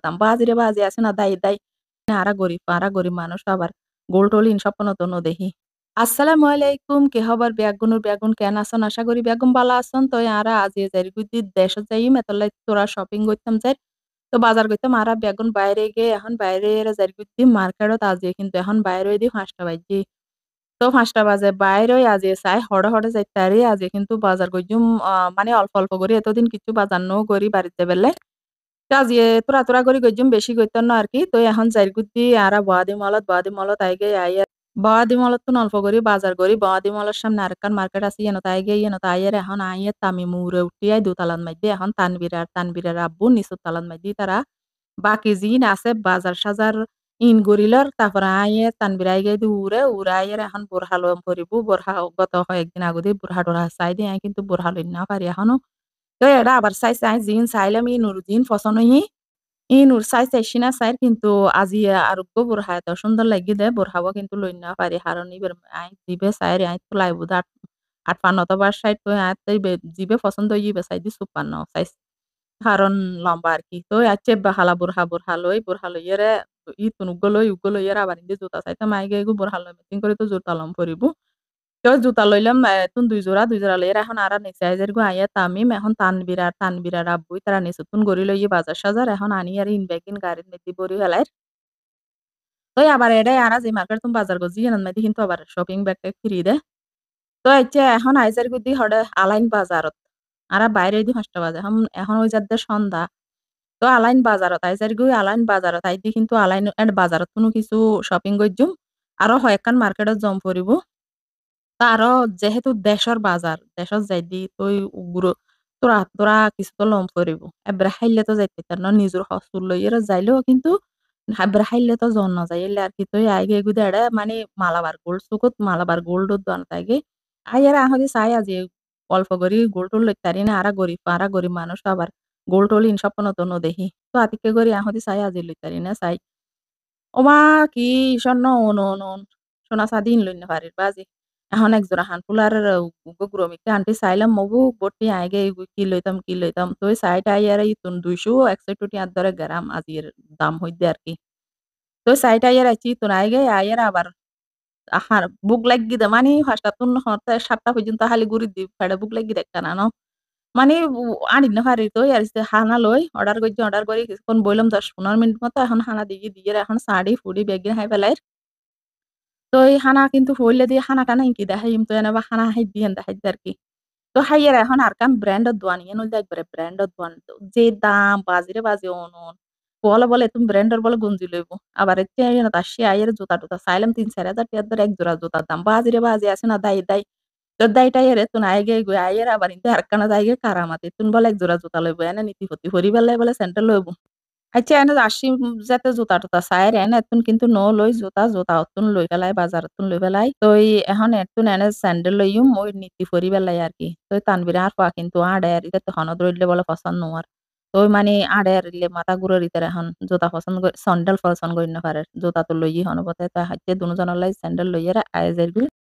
দাম। বাজিরে বাজি আছে না দাই দাই। আরা গরিব মানুষ আবার গোল-টোল ইন স্বপ্ন তো দেখি। আসসালামু আলাইকুম কি খবর বেগুন কেন আছেন? আশা করি বেগুন বালা আছেন। তো আরা আজি যাই গুদি দেশত যাই মেতলাই তোরা শপিং করতাম যাই। তো বাজার করতাম আরা বেগুন বাইরে গিয়ে এখন বাইরে এরা যাই গুদি মার্কেটত আজি কিন্তু এখন বাইরে দি ৫টা বাজে। তো ৫টা বাজে বাইরে আজি চাই হড়ে যাইতারি আজি কিন্তু বাজার কইজুম মানে অল্প করে এতদিন কিছু বাজার ন করি বাড়িতে বেলে। কাজিয়ে তোরা করি গইজুম বেশি কইতাম না আরকি। তো এখন যাই গুদি আরা বহাদি মলত আইগে আইয়া বহাদি মলত তো অল্প করি বাজার করি। বহাদি মলের সামনে আরেকখান মার্কেট আছে ইয়েনত আইগে ইয়েনত আইয়ার এখন আইয়ে তামিম উড়ে উঠিয়াই দোতালার মাইধ্যে এখন তানবীরের আব্বু নিচুর তালার মাইধ্যে তারা বাকি জিন আছে বাজার-সাজার ইন গরিলর তারপরে আইয়ে তানবীর আইগে উড়ে আইয়ার এখন বোরহা লম পরিব। বোরহা গত কয়েকদিন আগুদি বোরহা-টোরহা চাই দি আই কিন্তু বোরহা লইন না পারি এখনো। তো এটা আবার চাইছে আই জিন চাইলাম ইনুর জিন পছন্দ হই। ইনুর চাইছি না চাইর কিন্তু আজি আরোগ্য বোরহা এত সুন্দর লাগি দে বোরহাও কিন্তু লইন না পারি। কারণ ইবের আই জিবে চাইর আই তোলাই বুদা ৫৮ বার সাইড তো আই তো জিবে পছন্দ ইবে চাই দি ৫৪ চাইছি। কারণ লম্বা আরকি। তো আইছে হালা বোরহা বোরহা লইয়ারে ইতুন উগ্গ লইয়ারে আবার ইন্দি জুতা চাইতাম আইগে এগু বোরহা লই মেকিং করে তো জুতা লম পরিব। তো জুতা লইলাম তুন ২ জোড়া লইয়ার এখন আরা নিচে আইজার গো আইয়া তামিম এখন তানবীর আর আব্বুই তারা নিচুতুন গড়ি লইয়ে বাজার-সাজার এখন আনি আর ইন বেগিন গাড়ির মধ্যে বড়ি ফেলাইর। তো আবার এডাই আরা যে মার্কেট তুম বাজার গজি এনার মধ্যে কিন্তু আবার শপিং ব্যাগ ফ্রি দে। তো আইছে এখন আইজার গুদি হডে আলাইন বাজারত। আরা বাইরে দি ৫টা বাজে। এখন ওই যাদ্দে সন্ধ্যা। তো আলাইন বাজারত আইজার গুই আলাইন বাজারত আইদি কিন্তু আলাইন বাজারত কোনো কিছু শপিং গইজুম। আরো কয়েকখান মার্কেটত জম পড়িব। তা আরো যেহেতু দেশর বাজার, দেশত যাইদি তই উগ্র তোরা কিছু তো লম পড়িব। এবারে খাইলে তো যাইতে পার না নিজের হস্তুর লইয়ের যাইলেও কিন্তু এবারে খাইলে তো জন না যাই এলে আর কি তুই আইগে এগুদে এড়ে মানে মালাবার গোল্ড সুকত মালাবার গোল্ডত দন তাইগে আইয়ারে আহদি চাই আজি অল্প করি গোল্ড টোল লইতারি না আরা গরিব মানুষ আবার গোল্ড টোল ইন স্বপ্ন তো দেখি। তো আতিকে করি আহদি চাই আজি লইতারি না চাই। ওমা কি স্বর্ণ সোনা চাঁদি লইন পারির বাজি। এখন একজোড়া হানফুলার গুগ্রমিকে আন্টি চাইলাম মগু বটি আইগে কি লইতাম তো চাইটা ইয়ার ইতুন ২০০ ১০০ টিয়ার দরে গ্রাম আজির দাম হইদ্দে আরকি। তো চাইটা ইয়ার আইছি ইতুন আইগে আইয়ার আবার আহার বুক লাগি দে মানে ৫টা তুন হতে ৭টা পর্যন্ত খালি গুড়ি দি ফেড়ে বুক লাগি দেখতা না ন। মানে আনিন না পারি তো আর হানা লই অর্ডার করি কিছুক্ষণ বইলাম ১০-১৫ মিনিট মতো এখন হানা দিয়ে এখন শাড়ি ফুড়ি বেগিন খাই ফেলাই। তো এই হানা কিন্তু হইলে দিয়ে হানা কানা ইনকি দেখাইম তো এনে বা হানা হাই দিয়েন দেখাইতে আরকি। তো হাইয়ার এখন আরকান ব্র্যান্ডত দোয়ান ইয়েন হইলে একবারে ব্র্যান্ডত দোয়ান। যে দাম বাজিরে বাজি বলে তুমি ব্র্যান্ডের বলে গুঞ্জি লইব। আবার এতে ইয়েন আসি আইয়ের জুতা-টুতা চাইলাম ৩-৪ হাজার টিয়ার ধরে এক জোড়া জুতার দাম। বাজিরে বাজি আছে না দাই। তো দাইটা এরে তুন আইগে আইয়ের আবার ইনতে আরেকখানা যাইগে কারামাতি। তুন বলে এক জোড়া জুতা লইব এনে নীতি-ফতি হরি বেলায় বলে সেন্ডেল লইব। আচ্ছা এনে আসি যাতে জুতা-টুতা চাইর এনে এতুন কিন্তু লই জুতা অতুন লই পেলাই বাজারতুন লই পেলাই। তো এখন এতুন এনে স্যান্ডেল লইয়ুম ওই নীতি ফরি বেলাই আরকি। তো তানবির আর পা কিন্তু আড়ায় ইতে হনদ রইলে বলে পছন্দ নোয়ার। তো মানে আড়ায় ইলে মাথা ঘুরের ইতার এখন জুতা পছন্দ সন্ডেল পছন্দ করি না পারে। জুতা তো লইই হনবতে তা হাইতে দুজনের লাই স্যান্ডেল লইয়ারা আয় যাইবি।